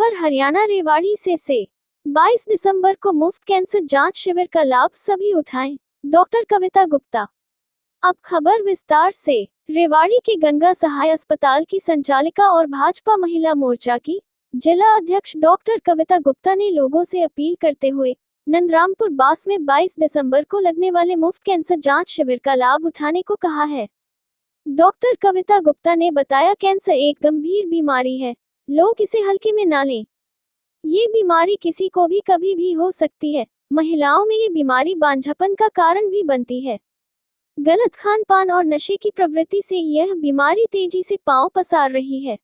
खबर हरियाणा रेवाड़ी से 22 दिसंबर को मुफ्त कैंसर जांच शिविर का लाभ सभी उठाएं। डॉक्टर कविता गुप्ता। अब खबर विस्तार से। रेवाड़ी के गंगा सहाय अस्पताल की संचालिका और भाजपा महिला मोर्चा की जिला अध्यक्ष डॉक्टर कविता गुप्ता ने लोगों से अपील करते हुए नंदरामपुर बास में 22 दिसंबर को लगने वाले मुफ्त कैंसर जांच शिविर का लाभ उठाने को कहा है। डॉक्टर कविता गुप्ता ने बताया, कैंसर एक गंभीर बीमारी है, लोग इसे हल्के में ना लें। ये बीमारी किसी को भी कभी भी हो सकती है। महिलाओं में ये बीमारी बांझपन का कारण भी बनती है। गलत खान पान और नशे की प्रवृत्ति से यह बीमारी तेजी से पांव पसार रही है।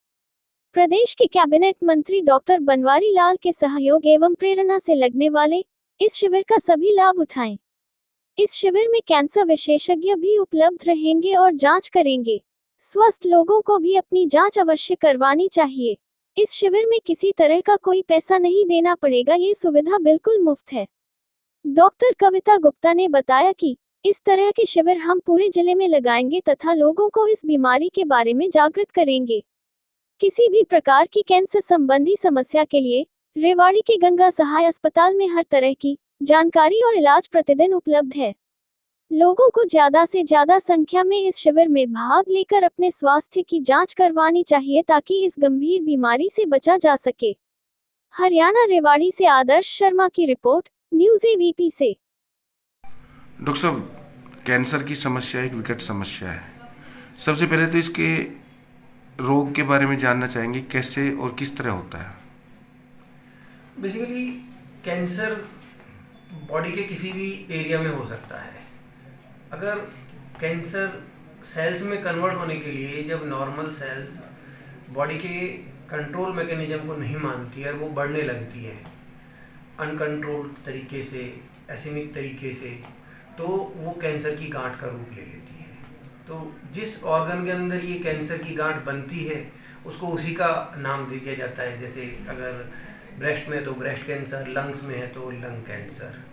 प्रदेश के कैबिनेट मंत्री डॉक्टर बनवारी लाल के सहयोग एवं प्रेरणा से लगने वाले इस शिविर का सभी लाभ उठाएं। इस शिविर में कैंसर विशेषज्ञ भी उपलब्ध रहेंगे और जांच करेंगे। स्वस्थ लोगों को भी अपनी जांच अवश्य करवानी चाहिए। इस शिविर में किसी तरह का कोई पैसा नहीं देना पड़ेगा, ये सुविधा बिल्कुल मुफ्त है। डॉक्टर कविता गुप्ता ने बताया कि इस तरह के शिविर हम पूरे जिले में लगाएंगे तथा लोगों को इस बीमारी के बारे में जागृत करेंगे। किसी भी प्रकार की कैंसर संबंधी समस्या के लिए रेवाड़ी के गंगा सहाय अस्पताल में हर तरह की जानकारी और इलाज प्रतिदिन उपलब्ध है। लोगों को ज्यादा से ज्यादा संख्या में इस शिविर में भाग लेकर अपने स्वास्थ्य की जांच करवानी चाहिए ताकि इस गंभीर बीमारी से बचा जा सके। हरियाणा रेवाड़ी से आदर्श शर्मा की रिपोर्ट, न्यूज़ एवीपी से। डॉक्टर साहब, कैंसर की समस्या एक विकट समस्या है। सबसे पहले तो इसके रोग के बारे में जानना चाहेंगे, कैसे और किस तरह होता है। बेसिकली कैंसर बॉडी के किसी भी एरिया में हो सकता है। अगर कैंसर सेल्स में कन्वर्ट होने के लिए जब नॉर्मल सेल्स बॉडी के कंट्रोल मैकेनिज्म को नहीं मानती है और वो बढ़ने लगती है अनकंट्रोल्ड तरीके से, एसिमिक तरीके से, तो वो कैंसर की गांठ का रूप ले लेती है। तो जिस ऑर्गन के अंदर ये कैंसर की गांठ बनती है उसको उसी का नाम दे दिया जाता है। जैसे अगर ब्रेस्ट में तो ब्रेस्ट कैंसर, लंग्स में है तो लंग कैंसर।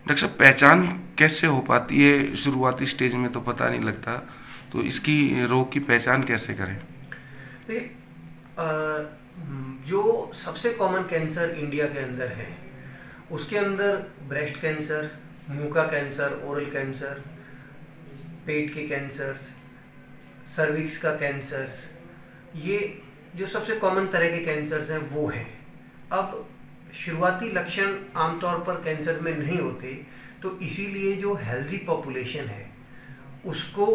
डॉक्टर साहब, पहचान कैसे हो पाती है? शुरुआती स्टेज में तो पता नहीं लगता, तो इसकी रोग की पहचान कैसे करें? जो सबसे कॉमन कैंसर इंडिया के अंदर है उसके अंदर ब्रेस्ट कैंसर, मुंह का कैंसर, ओरल कैंसर, पेट के कैंसर्स, सर्विक्स का कैंसर्स, ये जो सबसे कॉमन तरह के कैंसर्स हैं वो हैं। अब शुरुआती लक्षण आमतौर पर कैंसर में नहीं होते, तो इसीलिए जो हेल्दी पॉपुलेशन है उसको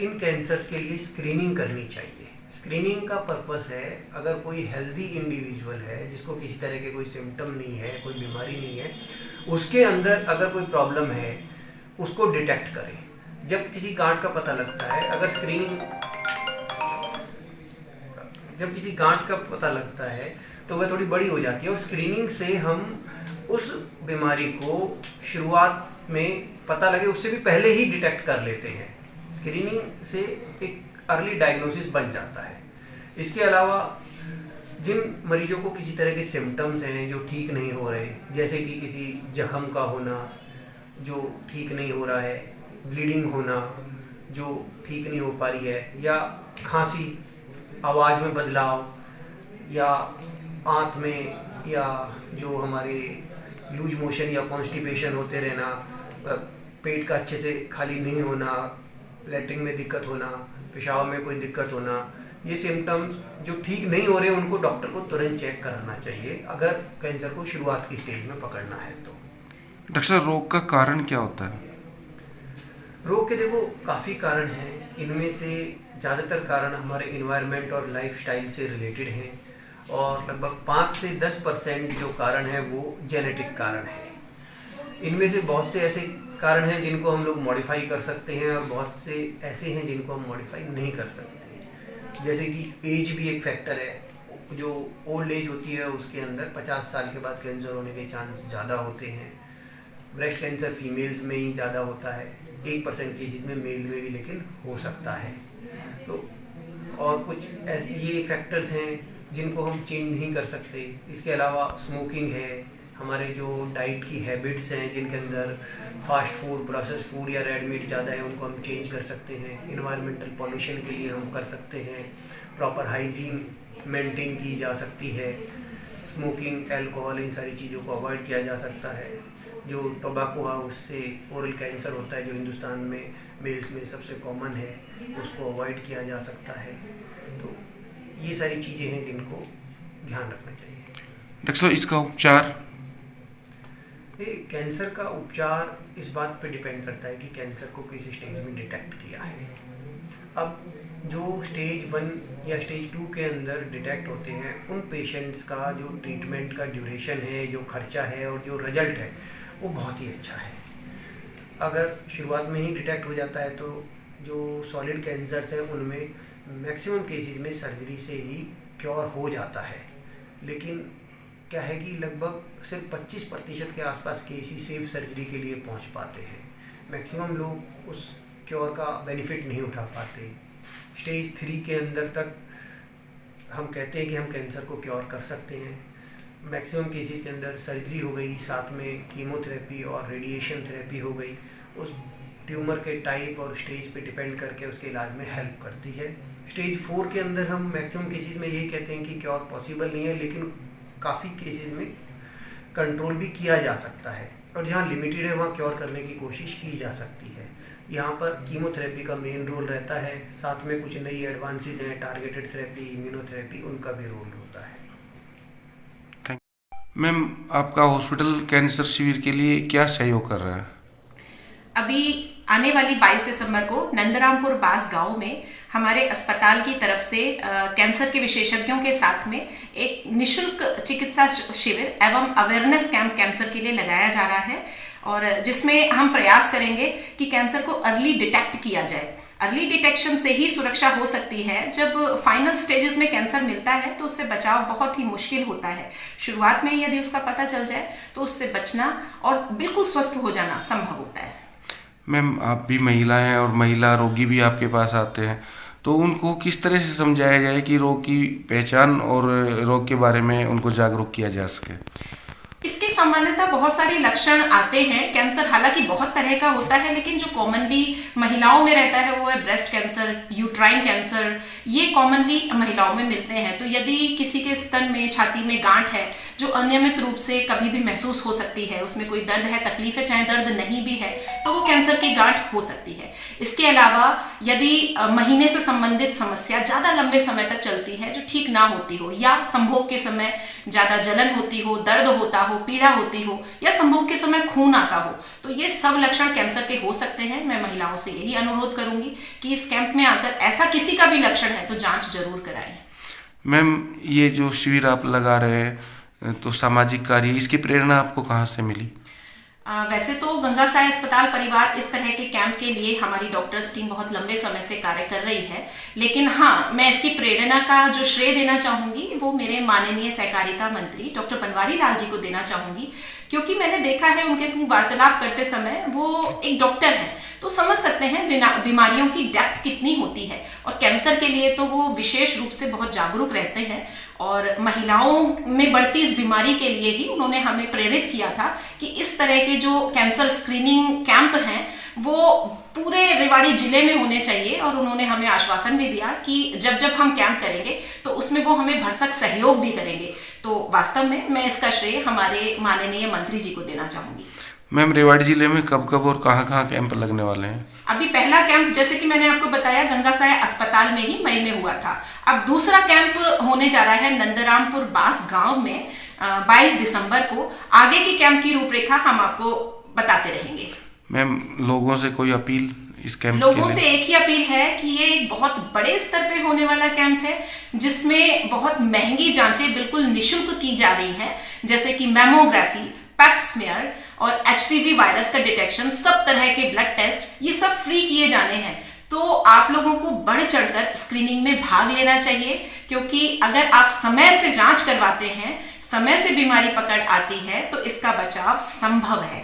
इन कैंसर्स के लिए स्क्रीनिंग करनी चाहिए। स्क्रीनिंग का पर्पस है, अगर कोई हेल्दी इंडिविजुअल है जिसको किसी तरह के कोई सिम्टम नहीं है, कोई बीमारी नहीं है, उसके अंदर अगर कोई प्रॉब्लम है उसको डिटेक्ट करें। जब किसी गांठ का पता लगता है, जब किसी गांठ का पता लगता है तो वह थोड़ी बड़ी हो जाती है और स्क्रीनिंग से हम उस बीमारी को शुरुआत में पता लगे उससे भी पहले ही डिटेक्ट कर लेते हैं। स्क्रीनिंग से एक अर्ली डायग्नोसिस बन जाता है। इसके अलावा जिन मरीजों को किसी तरह के सिम्टम्स हैं जो ठीक नहीं हो रहे, जैसे कि किसी जख्म का होना जो ठीक नहीं हो रहा है, ब्लीडिंग होना जो ठीक नहीं हो पा रही है, या खांसी, आवाज़ में बदलाव, या आंत में, या जो हमारे लूज मोशन या कॉन्स्टिपेशन होते रहना, पेट का अच्छे से खाली नहीं होना, लैट्रिन में दिक्कत होना, पेशाब में कोई दिक्कत होना, ये सिम्टम्स जो ठीक नहीं हो रहे उनको डॉक्टर को तुरंत चेक कराना चाहिए अगर कैंसर को शुरुआत की स्टेज में पकड़ना है तो। डॉक्टर साहब, रोग का कारण क्या होता है? रोग के देखो काफ़ी कारण हैं। इनमें से ज़्यादातर कारण हमारे इन्वायरमेंट और लाइफस्टाइल से रिलेटेड हैं और लगभग 5 से 10% जो कारण है वो जेनेटिक कारण है। इनमें से बहुत से ऐसे कारण हैं जिनको हम लोग मॉडिफाई कर सकते हैं और बहुत से ऐसे हैं जिनको हम मॉडिफाई नहीं कर सकते। जैसे कि एज भी एक फैक्टर है। जो ओल्ड एज होती है उसके अंदर 50 साल के बाद कैंसर होने के चांस ज़्यादा होते हैं। ब्रेस्ट कैंसर फीमेल्स में ही ज़्यादा होता है, 1% केसेज में मेल में भी लेकिन हो सकता है। तो और कुछ ऐसे ये फैक्टर्स हैं जिनको हम चेंज नहीं कर सकते। इसके अलावा स्मोकिंग है, हमारे जो डाइट की हैबिट्स हैं जिनके अंदर फास्ट फूड, प्रोसेस्ड फूड या रेड मीट ज़्यादा है, उनको हम चेंज कर सकते हैं। इन्वायरमेंटल पॉल्यूशन के लिए हम कर सकते हैं, प्रॉपर हाइजीन मेंटेन की जा सकती है। स्मोकिंग, अल्कोहल, इन सारी चीज़ों को अवॉइड किया जा सकता है। जो टोबैको है उससे ओरल कैंसर होता है जो हिंदुस्तान में मेल्स में सबसे कॉमन है, उसको अवॉइड किया जा सकता है। तो ये सारी चीज़ें हैं जिनको ध्यान रखना चाहिए। डॉक्टर साहब, इसका उपचार? कैंसर का उपचार इस बात पे डिपेंड करता है कि कैंसर को किस स्टेज में डिटेक्ट किया है। अब जो स्टेज 1 या स्टेज 2 के अंदर डिटेक्ट होते हैं उन पेशेंट्स का जो ट्रीटमेंट का ड्यूरेशन है, जो खर्चा है और जो रिजल्ट है वो बहुत ही अच्छा है। अगर शुरुआत में ही डिटेक्ट हो जाता है तो जो सॉलिड कैंसर्स हैं उनमें मैक्सिमम केसेस में सर्जरी से ही क्योर हो जाता है। लेकिन क्या है कि लगभग सिर्फ 25% के आसपास केस ही सेफ सर्जरी के लिए पहुंच पाते हैं। मैक्सिमम लोग उस क्योर का बेनिफिट नहीं उठा पाते। स्टेज 3 के अंदर तक हम कहते हैं कि हम कैंसर को क्योर कर सकते हैं। मैक्सिमम केसेस के अंदर सर्जरी हो गई, साथ में कीमोथेरेपी और रेडिएशन थेरेपी हो गई, उस ट्यूमर के टाइप और स्टेज पे डिपेंड करके उसके इलाज में हेल्प करती है। स्टेज 4 के अंदर हम मैक्सिमम केसेस में यही कहते हैं कि क्योर पॉसिबल नहीं है, लेकिन काफ़ी केसेस में कंट्रोल भी किया जा सकता है और जहाँ लिमिटेड है वहाँ क्योर करने की कोशिश की जा सकती है। यहाँ पर कीमोथेरेपी का मेन रोल रहता है, साथ में कुछ नई एडवांसेस हैं, टारगेटेड थेरेपी, इम्यूनोथेरेपी, उनका भी रोल होता है। मैम, आपका हॉस्पिटल कैंसर शिविर के लिए क्या सहयोग कर रहा है? अभी आने वाली 22 दिसंबर को नंदरामपुर बास गांव में हमारे अस्पताल की तरफ से कैंसर के विशेषज्ञों के साथ में एक निशुल्क चिकित्सा शिविर एवं अवेयरनेस कैंप कैंसर के लिए लगाया जा रहा है और जिसमें हम प्रयास करेंगे कि कैंसर को अर्ली डिटेक्ट किया जाए। अर्ली डिटेक्शन से ही सुरक्षा हो सकती है। जब फाइनल स्टेजेस में कैंसर मिलता है तो उससे बचाव बहुत ही मुश्किल होता है। शुरुआत में यदि उसका पता चल जाए तो उससे बचना और बिल्कुल स्वस्थ हो जाना संभव होता है। मैम, आप भी महिला हैं और महिला रोगी भी आपके पास आते हैं, तो उनको किस तरह से समझाया जाए कि रोग की पहचान और रोग के बारे में उनको जागरूक किया जा सके? इसके सामान्यतः बहुत सारे लक्षण आते हैं। कैंसर हालांकि बहुत तरह का होता है, लेकिन जो कॉमनली महिलाओं में रहता है वो है ब्रेस्ट कैंसर, यूट्राइन कैंसर। ये कॉमनली महिलाओं में मिलते हैं। तो यदि किसी के स्तन में, छाती में गांठ है जो अनियमित रूप से कभी भी महसूस हो सकती है, उसमें कोई दर्द है, तकलीफ है, चाहे दर्द नहीं भी है, तो वो कैंसर की गांठ हो सकती है। इसके अलावा यदि महीने से संबंधित समस्या ज़्यादा लंबे समय तक चलती है जो ठीक ना होती हो, या संभोग के समय ज़्यादा जलन होती हो, दर्द होता हो, पीड़ा होती हो, या संभोग के समय खून आता हो, तो ये सब लक्षण कैंसर के हो सकते हैं। मैं महिलाओं से यही अनुरोध करूंगी कि इस कैंप में आकर ऐसा किसी का भी लक्षण है तो जांच जरूर कराएं। मैम, ये जो शिविर आप लगा रहे हैं तो सामाजिक कार्य, इसकी प्रेरणा आपको कहाँ से मिली? वैसे तो गंगा साई अस्पताल परिवार इस तरह के कैंप के लिए हमारी डॉक्टर्स टीम बहुत लंबे समय से कार्य कर रही है, लेकिन हाँ, मैं इसकी प्रेरणा का जो श्रेय देना चाहूंगी वो मेरे माननीय सहकारिता मंत्री डॉक्टर बनवारी लाल जी को देना चाहूंगी, क्योंकि मैंने देखा है उनके संग वार्तालाप करते समय, वो एक डॉक्टर हैं तो समझ सकते हैं बीमारियों की डेप्थ कितनी होती है, और कैंसर के लिए तो वो विशेष रूप से बहुत जागरूक रहते हैं। और महिलाओं में बढ़ती इस बीमारी के लिए ही उन्होंने हमें प्रेरित किया था कि इस तरह के जो कैंसर स्क्रीनिंग कैंप हैं वो पूरे रेवाड़ी जिले में होने चाहिए, और उन्होंने हमें आश्वासन भी दिया कि जब जब हम कैंप करेंगे तो उसमें वो हमें भरसक सहयोग भी करेंगे। तो वास्तव में मैं इसका श्रेय हमारे माननीय मंत्री जी को देना चाहूंगी। मैम, रेवाड़ी जिले में कब कब और कहाँ कहाँ कैंप लगने वाले हैं? अभी पहला कैंप जैसे कि मैंने आपको बताया गंगा साई अस्पताल में ही मई में हुआ था। अब दूसरा कैंप होने जा रहा है नंदरामपुर बास गांव में 22 दिसंबर को। आगे की कैंप की रूपरेखा हम आपको बताते रहेंगे। मैम, लोगों से कोई अपील इस कैंप के लोगों लिए? से एक ही अपील है कि ये एक बहुत बड़े स्तर पे होने वाला कैंप है जिसमें बहुत महंगी जांचें बिल्कुल निःशुल्क की जा रही हैं, जैसे कि मैमोग्राफी, पेप स्मीयर और एचपीवी वायरस का डिटेक्शन, सब तरह के ब्लड टेस्ट, ये सब फ्री किए जाने हैं। तो आप लोगों को बढ़ चढ़कर स्क्रीनिंग में भाग लेना चाहिए, क्योंकि अगर आप समय से जांच करवाते हैं, समय से बीमारी पकड़ आती है, तो इसका बचाव संभव है।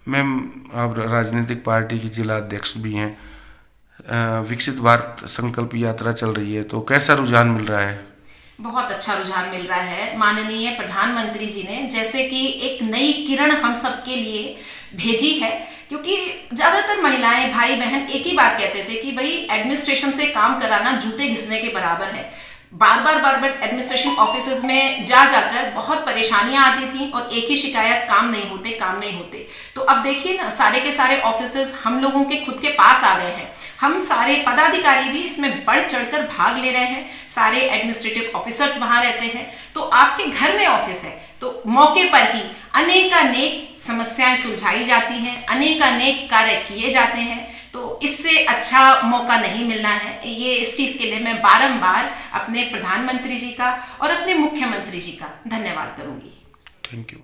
मैम, आप राजनीतिक पार्टी की जिला अध्यक्ष भी हैं, विकसित भारत संकल्प यात्रा चल रही है, तो कैसा रुझान मिल रहा है? बहुत अच्छा रुझान मिल रहा है। माननीय प्रधानमंत्री जी ने जैसे कि एक नई किरण हम सब के लिए भेजी है, क्योंकि ज्यादातर महिलाएं, भाई बहन एक ही बात कहते थे कि भाई एडमिनिस्ट्रेशन से काम कराना जूते घिसने के बराबर है। बार बार एडमिनिस्ट्रेशन ऑफिसेज में जाकर बहुत परेशानियां आती थी और एक ही शिकायत, काम नहीं होते। तो अब देखिए ना, सारे के सारे ऑफिसेज हम लोगों के खुद के पास आ गए हैं। हम सारे पदाधिकारी भी इसमें बढ़ चढ़कर भाग ले रहे हैं। सारे एडमिनिस्ट्रेटिव ऑफिसर्स वहां रहते हैं। तो आपके घर में ऑफिस है तो मौके पर ही अनेक समस्याएं सुलझाई जाती हैं, अनेक कार्य किए जाते हैं। तो इससे अच्छा मौका नहीं मिलना है। ये इस चीज के लिए मैं बारंबार अपने प्रधानमंत्री जी का और अपने मुख्यमंत्री जी का धन्यवाद करूंगी। Thank you.